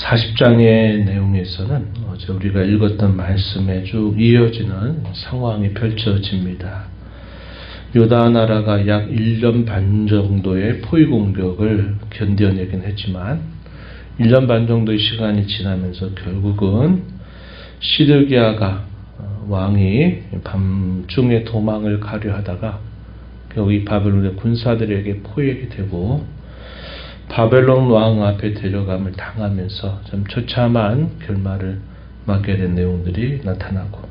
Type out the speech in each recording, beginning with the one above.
40장의 내용에서는 어제 우리가 읽었던 말씀에 쭉 이어지는 상황이 펼쳐집니다. 유다 나라가 약 1년 반 정도의 포위 공격을 견뎌내긴 했지만 1년 반 정도의 시간이 지나면서 결국은 시드기야가 왕이 밤중에 도망을 가려 하다가 결국 이 바벨론의 군사들에게 포위하게 되고 바벨론 왕 앞에 데려감을 당하면서 좀 처참한 결말을 맞게 된 내용들이 나타나고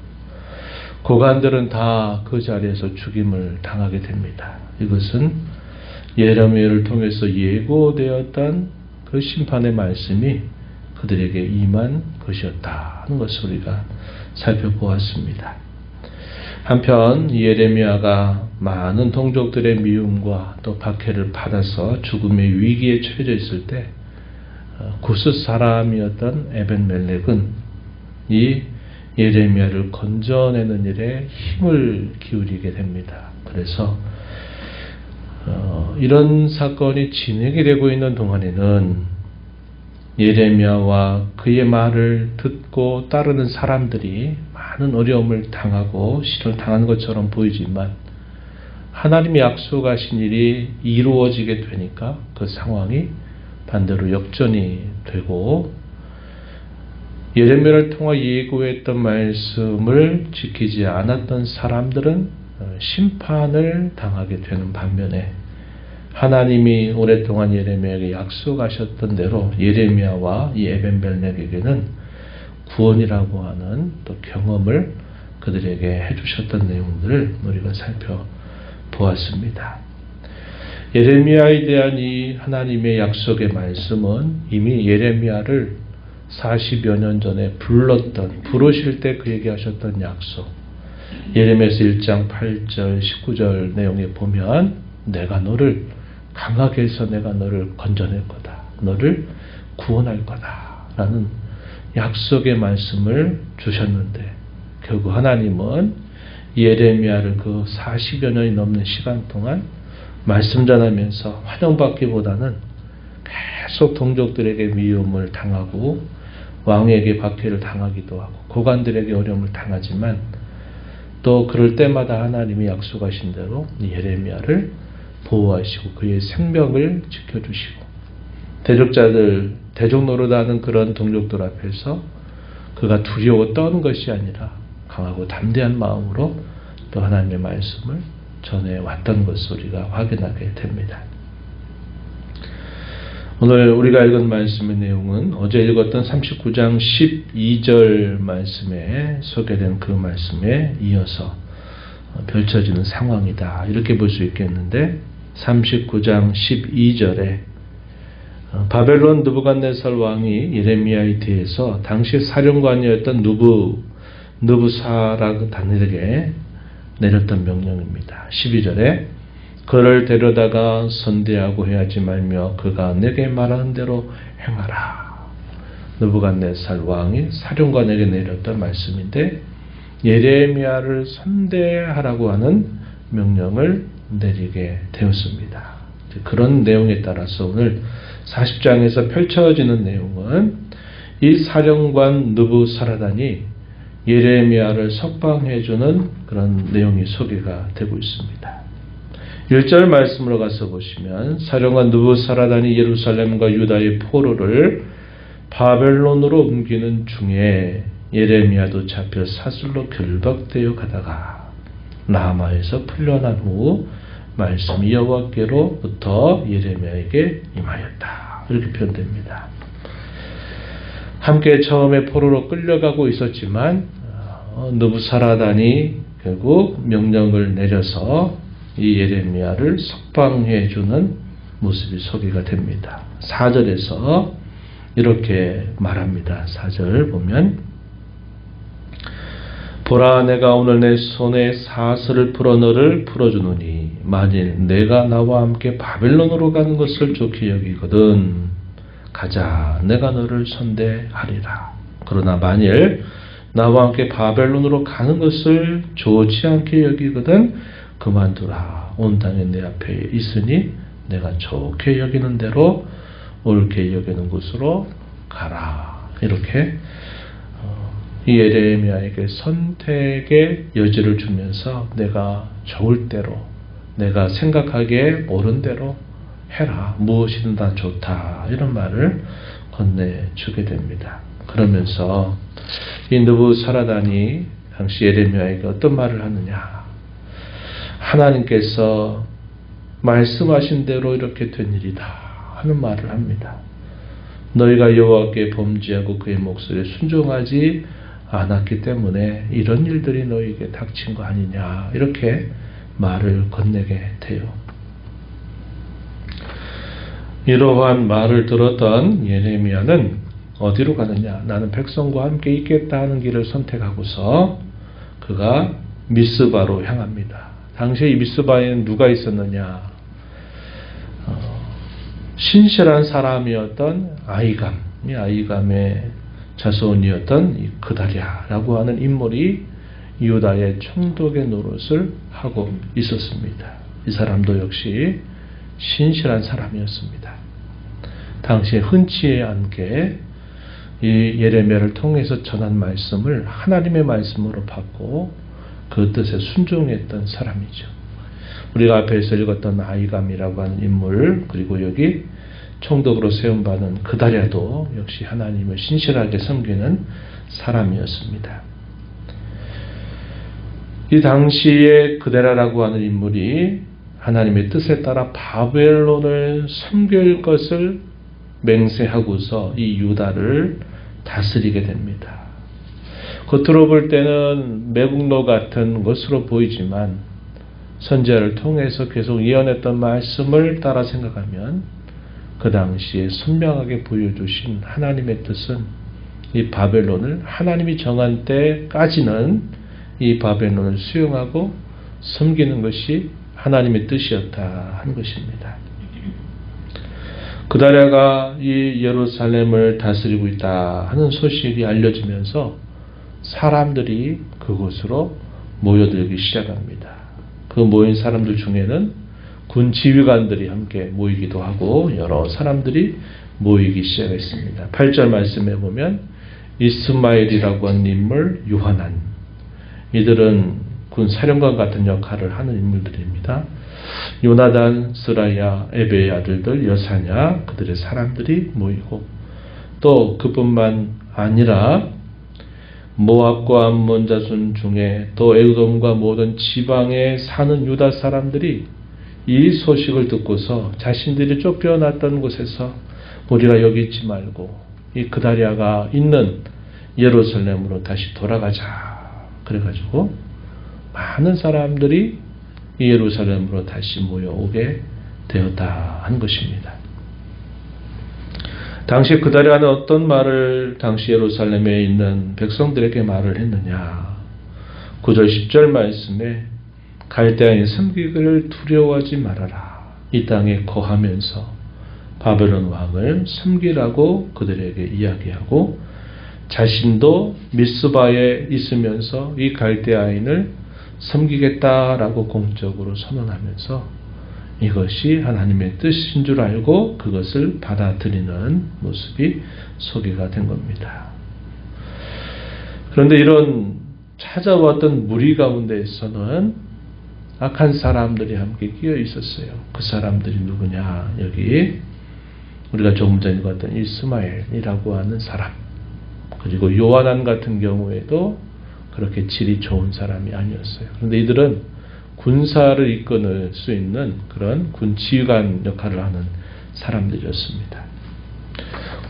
고관들은 다 그 자리에서 죽임을 당하게 됩니다. 이것은 예레미야를 통해서 예고되었던 그 심판의 말씀이 그들에게 임한 것이었다 하는 것을 우리가 살펴보았습니다. 한편 예레미야가 많은 동족들의 미움과 또 박해를 받아서 죽음의 위기에 처해져 있을 때 구스 사람이었던 에벤멜렉은 이 예레미야를 건져내는 일에 힘을 기울이게 됩니다. 그래서 이런 사건이 진행이 되고 있는 동안에는 예레미야와 그의 말을 듣고 따르는 사람들이 많은 어려움을 당하고 시련을 당하는 것처럼 보이지만 하나님이 약속하신 일이 이루어지게 되니까 그 상황이 반대로 역전이 되고 예레미야를 통해 예고했던 말씀을 지키지 않았던 사람들은 심판을 당하게 되는 반면에 하나님이 오랫동안 예레미야에게 약속하셨던 대로 예레미야와 이 에벤멜렉에게는 구원이라고 하는 또 경험을 그들에게 해주셨던 내용들을 우리가 살펴보았습니다. 예레미야에 대한 이 하나님의 약속의 말씀은 이미 예레미야를 40여 년 전에 부르실 때 그에게 하셨던 약속, 예레미야서 1장 8절 19절 내용에 보면 내가 너를 강하게 해서 내가 너를 건져낼 거다, 너를 구원할 거다 라는 약속의 말씀을 주셨는데 결국 하나님은 예레미야를 그 40여 년이 넘는 시간 동안 말씀 전하면서 환영받기보다는 계속 동족들에게 미움을 당하고 왕에게 박해를 당하기도 하고 고관들에게 어려움을 당하지만 또 그럴 때마다 하나님이 약속하신 대로 예레미야를 보호하시고 그의 생명을 지켜주시고 대적 노릇하는 그런 동족들 앞에서 그가 두려워 떠는 것이 아니라 강하고 담대한 마음으로 또 하나님의 말씀을 전해왔던 것을 우리가 확인하게 됩니다. 오늘 우리가 읽은 말씀의 내용은 어제 읽었던 39장 12절 말씀에 소개된 그 말씀에 이어서 펼쳐지는 상황이다 이렇게 볼 수 있겠는데 39장 12절에 바벨론 느부갓네살 왕이 예레미야에 대해서 당시 사령관이었던 느부사라단에게 내렸던 명령입니다. 12절에 그를 데려다가 선대하고 해하지 말며 그가 내게 말하는 대로 행하라. 느부갓네살 왕이 사령관에게 내렸던 말씀인데 예레미야를 선대하라고 하는 명령을 내리게 되었습니다. 그런 내용에 따라서 오늘 40장에서 펼쳐지는 내용은 이 사령관 느부사라단이 예레미야를 석방해주는 그런 내용이 소개가 되고 있습니다. 1절 말씀으로 가서 보시면 사령관 느부사라단이 예루살렘과 유다의 포로를 바벨론으로 옮기는 중에 예레미야도 잡혀 사슬로 결박되어 가다가 라마에서 풀려난 후 말씀이 여호와께로부터 예레미야에게 임하였다. 이렇게 표현됩니다. 함께 처음에 포로로 끌려가고 있었지만 느부사라단이 결국 명령을 내려서 이 예레미야를 석방해 주는 모습이 소개가 됩니다. 4절에서 이렇게 말합니다. 4절 보면 보라 내가 오늘 내 손에 사슬을 풀어 너를 풀어주노니 만일 내가 나와 함께 바벨론으로 가는 것을 좋게 여기거든 가자 내가 너를 선대하리라. 그러나 만일 나와 함께 바벨론으로 가는 것을 좋지 않게 여기거든 그만두라. 온 땅에 내 앞에 있으니 내가 좋게 여기는 대로 옳게 여기는 곳으로 가라. 이렇게 이 예레미야에게 선택의 여지를 주면서 내가 좋을 대로, 내가 생각하기에 옳은 대로 해라. 무엇이든 다 좋다. 이런 말을 건네주게 됩니다. 그러면서 이 느부사라단이 당시 예레미야에게 어떤 말을 하느냐. 하나님께서 말씀하신 대로 이렇게 된 일이다 하는 말을 합니다. 너희가 여호와께 범죄하고 그의 목소리에 순종하지 않았기 때문에 이런 일들이 너희에게 닥친 거 아니냐, 이렇게 말을 건네게 돼요. 이러한 말을 들었던 예레미야는 어디로 가느냐. 나는 백성과 함께 있겠다 하는 길을 선택하고서 그가 미스바로 향합니다. 당시에 이 미스바에는 누가 있었느냐. 신실한 사람이었던 아이감, 이 아이감의 자손이었던 이 그다랴라고 하는 인물이 유다의 총독의 노릇을 하고 있었습니다. 이 사람도 역시 신실한 사람이었습니다. 당시에 흔치 않게 이 예레미야를 통해서 전한 말씀을 하나님의 말씀으로 받고 그 뜻에 순종했던 사람이죠. 우리가 앞에서 읽었던 아이감이라고 하는 인물, 그리고 여기 총독으로 세움받은 그다랴도 역시 하나님을 신실하게 섬기는 사람이었습니다. 이 당시에 그다랴라고 하는 인물이 하나님의 뜻에 따라 바벨론을 섬길 것을 맹세하고서 이 유다를 다스리게 됩니다. 겉으로 볼 때는 매국노 같은 것으로 보이지만 선지자를 통해서 계속 예언했던 말씀을 따라 생각하면 그 당시에 선명하게 보여주신 하나님의 뜻은 이 바벨론을 하나님이 정한 때까지는 이 바벨론을 수용하고 섬기는 것이 하나님의 뜻이었다 하는 것입니다. 그다랴가 이 예루살렘을 다스리고 있다 하는 소식이 알려지면서 사람들이 그곳으로 모여들기 시작합니다. 그 모인 사람들 중에는 군 지휘관들이 함께 모이기도 하고 여러 사람들이 모이기 시작했습니다. 8절 말씀에 보면 이스마엘이라고 하는 인물, 요하난, 이들은 군 사령관 같은 역할을 하는 인물들입니다. 요나단, 스라야, 에베의 아들들 여사냐, 그들의 사람들이 모이고 또 그뿐만 아니라 모압과 암몬 자손 중에 또 에돔과 모든 지방에 사는 유다 사람들이 이 소식을 듣고서 자신들이 쫓겨났던 곳에서 우리가 여기 있지 말고 이 그다랴가 있는 예루살렘으로 다시 돌아가자. 그래가지고 많은 사람들이 이 예루살렘으로 다시 모여오게 되었다 한 것입니다. 당시 그다랴는 어떤 말을 당시 예루살렘에 있는 백성들에게 말을 했느냐. 9절 10절 말씀에 갈대아인 섬기기를 두려워하지 말아라. 이 땅에 거하면서 바벨론 왕을 섬기라고 그들에게 이야기하고 자신도 미스바에 있으면서 이 갈대아인을 섬기겠다라고 공적으로 선언하면서 이것이 하나님의 뜻인 줄 알고 그것을 받아들이는 모습이 소개가 된 겁니다. 그런데 이런 찾아왔던 무리 가운데에서는 악한 사람들이 함께 끼어 있었어요. 그 사람들이 누구냐? 여기 우리가 조금 전에 봤던 이스마엘이라고 하는 사람, 그리고 요하난 같은 경우에도 그렇게 질이 좋은 사람이 아니었어요. 그런데 이들은 군사를 이끌 수 있는 그런 군 지휘관 역할을 하는 사람들이었습니다.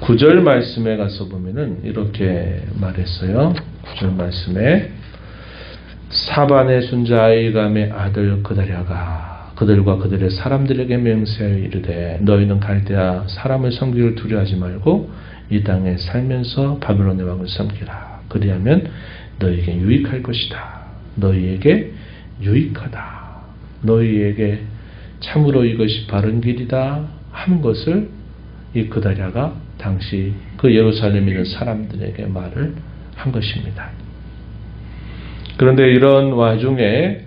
9절 말씀에 가서 보면은 이렇게 말했어요. 9절 말씀에 사반의 순자 아이감의 아들 그다랴가 그들과 그들의 사람들에게 맹세하여 이르되 너희는 갈대아 사람을 섬기기를 두려워하지 말고 이 땅에 살면서 바벨론의 왕을 섬기라. 그리하면 너희에게 유익할 것이다. 너희에게 유익하다. 너희에게 참으로 이것이 바른 길이다 하는 것을 이 그다랴가 당시 그 예루살렘에 있는 사람들에게 말을 한 것입니다. 그런데 이런 와중에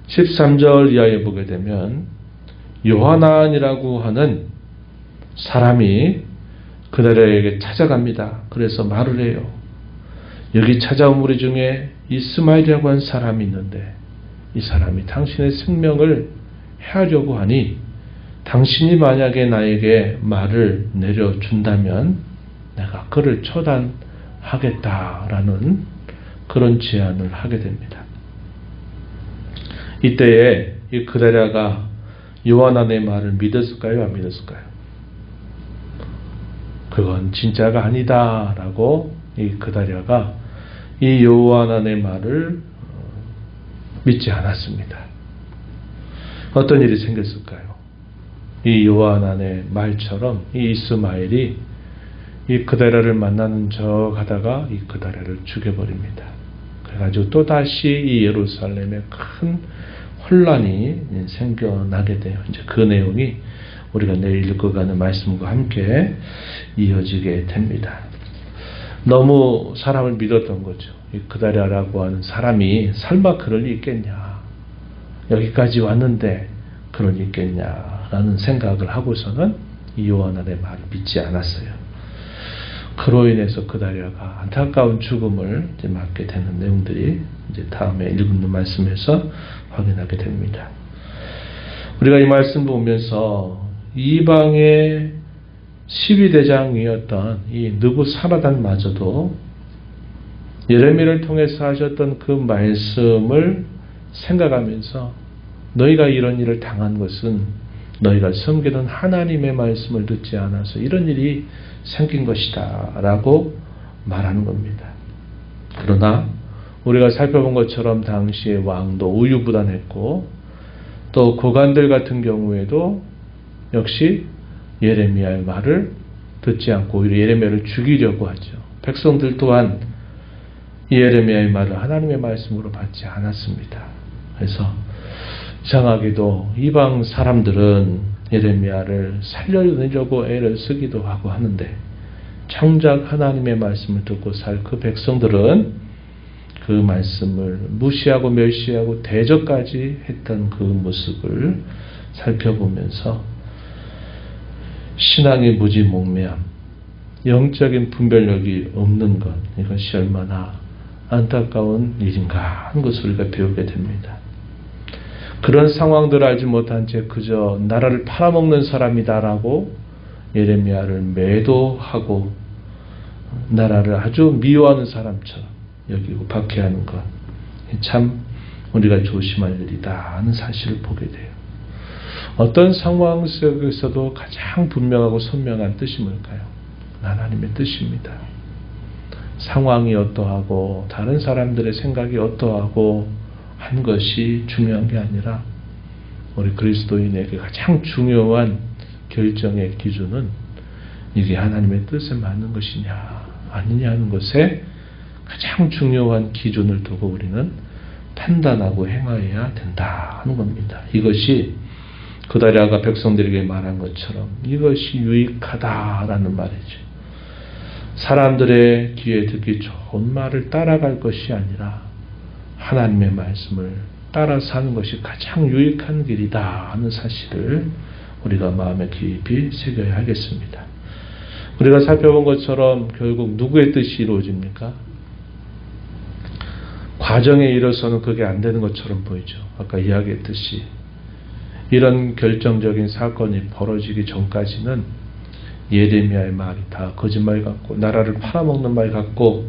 13절 이하에 보게 되면 요하난이라고 하는 사람이 그 그다리아에게 찾아갑니다. 그래서 말을 해요. 여기 찾아온 우리 중에 이스마엘이라고 하는 사람이 있는데 이 사람이 당신의 생명을 해하려고 하니 당신이 만약에 나에게 말을 내려준다면 내가 그를 처단하겠다라는 그런 제안을 하게 됩니다. 이때에 이 그다리아가 요하난의 말을 믿었을까요? 안 믿었을까요? 그건 진짜가 아니다라고 이 그다리아가 이 요하난의 말을 믿지 않았습니다. 어떤 일이 생겼을까요? 이 요하난의 말처럼 이 이스마엘이 이 그다리아를 만나는 척 하다가 이 그다리아를 죽여버립니다. 그래가지고 또다시 이 예루살렘에 큰 혼란이 생겨나게 돼요. 이제 그 내용이 우리가 내일 읽어가는 말씀과 함께 이어지게 됩니다. 너무 사람을 믿었던 거죠. 이 그다리아라고 하는 사람이 설마 그럴 리 있겠냐. 여기까지 왔는데 그럴 리 있겠냐라는 생각을 하고서는 이 요하난의 말을 믿지 않았어요. 그로 인해서 그다리아가 안타까운 죽음을 이제 맞게 되는 내용들이 이제 다음에 읽는 말씀에서 확인하게 됩니다. 우리가 이 말씀 보면서 이방의 12대장이었던 이 느부사라단마저도 예레미야를 통해서 하셨던 그 말씀을 생각하면서 너희가 이런 일을 당한 것은 너희가 섬기는 하나님의 말씀을 듣지 않아서 이런 일이 생긴 것이다 라고 말하는 겁니다. 그러나 우리가 살펴본 것처럼 당시의 왕도 우유부단했고 또 고관들 같은 경우에도 역시 예레미야의 말을 듣지 않고 오히려 예레미야를 죽이려고 하죠. 백성들 또한 예레미야의 말을 하나님의 말씀으로 받지 않았습니다. 그래서 이상하게도 이방 사람들은 예레미야를 살려내려고 애를 쓰기도 하고 하는데 정작 하나님의 말씀을 듣고 살 그 백성들은 그 말씀을 무시하고 멸시하고 대적까지 했던 그 모습을 살펴보면서 신앙의 무지몽매함, 영적인 분별력이 없는 것, 이것이 얼마나 안타까운 일인가 하는 것을 우리가 배우게 됩니다. 그런 상황들을 알지 못한 채 그저 나라를 팔아먹는 사람이다라고 예레미야를 매도하고 나라를 아주 미워하는 사람처럼 여기고 박해하는 것, 참 우리가 조심할 일이다 하는 사실을 보게 돼요. 어떤 상황 속에서도 가장 분명하고 선명한 뜻이 뭘까요? 하나님의 뜻입니다. 상황이 어떠하고 다른 사람들의 생각이 어떠하고 한 것이 중요한 게 아니라 우리 그리스도인에게 가장 중요한 결정의 기준은 이게 하나님의 뜻에 맞는 것이냐 아니냐 하는 것에 가장 중요한 기준을 두고 우리는 판단하고 행하여야 된다 하는 겁니다. 이것이 그다리아가 백성들에게 말한 것처럼 이것이 유익하다라는 말이죠. 사람들의 귀에 듣기 좋은 말을 따라갈 것이 아니라 하나님의 말씀을 따라 사는 것이 가장 유익한 길이다 하는 사실을 우리가 마음에 깊이 새겨야 하겠습니다. 우리가 살펴본 것처럼 결국 누구의 뜻이 이루어집니까? 과정에 이르러서는 그게 안 되는 것처럼 보이죠. 아까 이야기했듯이 이런 결정적인 사건이 벌어지기 전까지는 예레미야의 말이 다 거짓말 같고 나라를 팔아먹는 말 같고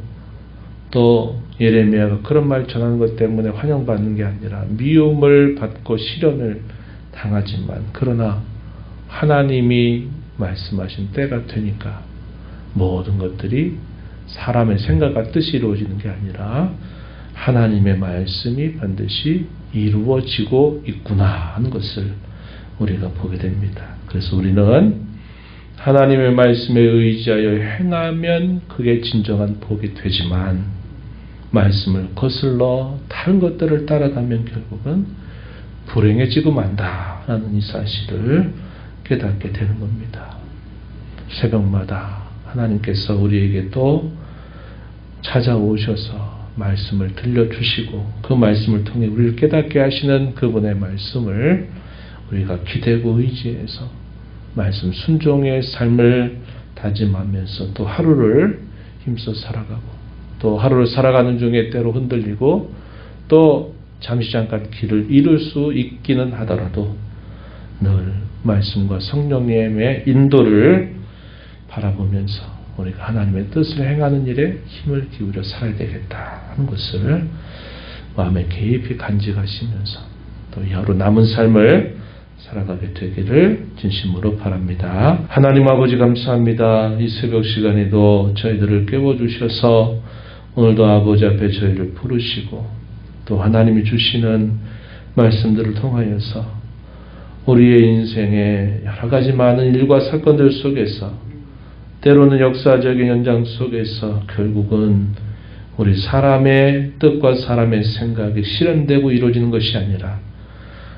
또 예레미야가 그런 말 전하는 것 때문에 환영받는 게 아니라 미움을 받고 시련을 당하지만 그러나 하나님이 말씀하신 때가 되니까 모든 것들이 사람의 생각과 뜻이 이루어지는 게 아니라 하나님의 말씀이 반드시 이루어지고 있구나 하는 것을 우리가 보게 됩니다. 그래서 우리는 하나님의 말씀에 의지하여 행하면 그게 진정한 복이 되지만 말씀을 거슬러 다른 것들을 따라가면 결국은 불행해지고 만다라는 이 사실을 깨닫게 되는 겁니다. 새벽마다 하나님께서 우리에게 또 찾아오셔서 말씀을 들려주시고 그 말씀을 통해 우리를 깨닫게 하시는 그분의 말씀을 우리가 기대고 의지해서 말씀 순종의 삶을 다짐하면서 또 하루를 힘써 살아가고, 또 하루를 살아가는 중에 때로 흔들리고 또 잠시 잠깐 길을 잃을 수 있기는 하더라도 늘 말씀과 성령님의 인도를 바라보면서 우리가 하나님의 뜻을 행하는 일에 힘을 기울여 살아야 되겠다 하는 것을 마음에 깊이 간직하시면서 또 이 하루 남은 삶을 살아가게 되기를 진심으로 바랍니다. 하나님 아버지 감사합니다. 이 새벽 시간에도 저희들을 깨워주셔서 오늘도 아버지 앞에 저희를 부르시고 또 하나님이 주시는 말씀들을 통하여서 우리의 인생의 여러 가지 많은 일과 사건들 속에서 때로는 역사적인 현장 속에서 결국은 우리 사람의 뜻과 사람의 생각이 실현되고 이루어지는 것이 아니라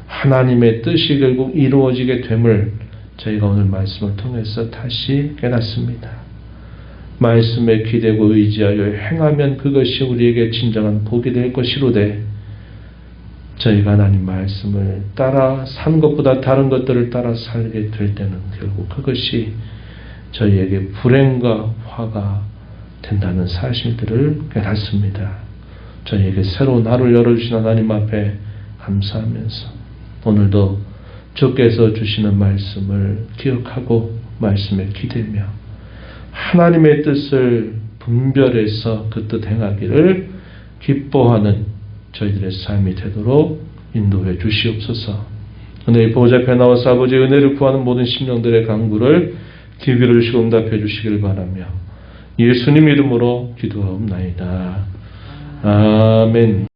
하나님의 뜻이 결국 이루어지게 됨을 저희가 오늘 말씀을 통해서 다시 깨닫습니다. 말씀에 기대고 의지하여 행하면 그것이 우리에게 진정한 복이 될 것이로되 저희가 하나님 말씀을 따라 산 것보다 다른 것들을 따라 살게 될 때는 결국 그것이 저희에게 불행과 화가 된다는 사실들을 깨닫습니다. 저희에게 새로운 하루를 열어주신 하나님 앞에 감사하면서 오늘도 주께서 주시는 말씀을 기억하고 말씀에 기대며 하나님의 뜻을 분별해서 그 뜻 행하기를 기뻐하는 저희들의 삶이 되도록 인도해 주시옵소서. 은혜의 보좌 앞에 나와서 아버지의 은혜를 구하는 모든 심령들의 간구를 기회를 주시고 응답해 주시길 바라며 예수님 이름으로 기도하옵나이다. 아멘.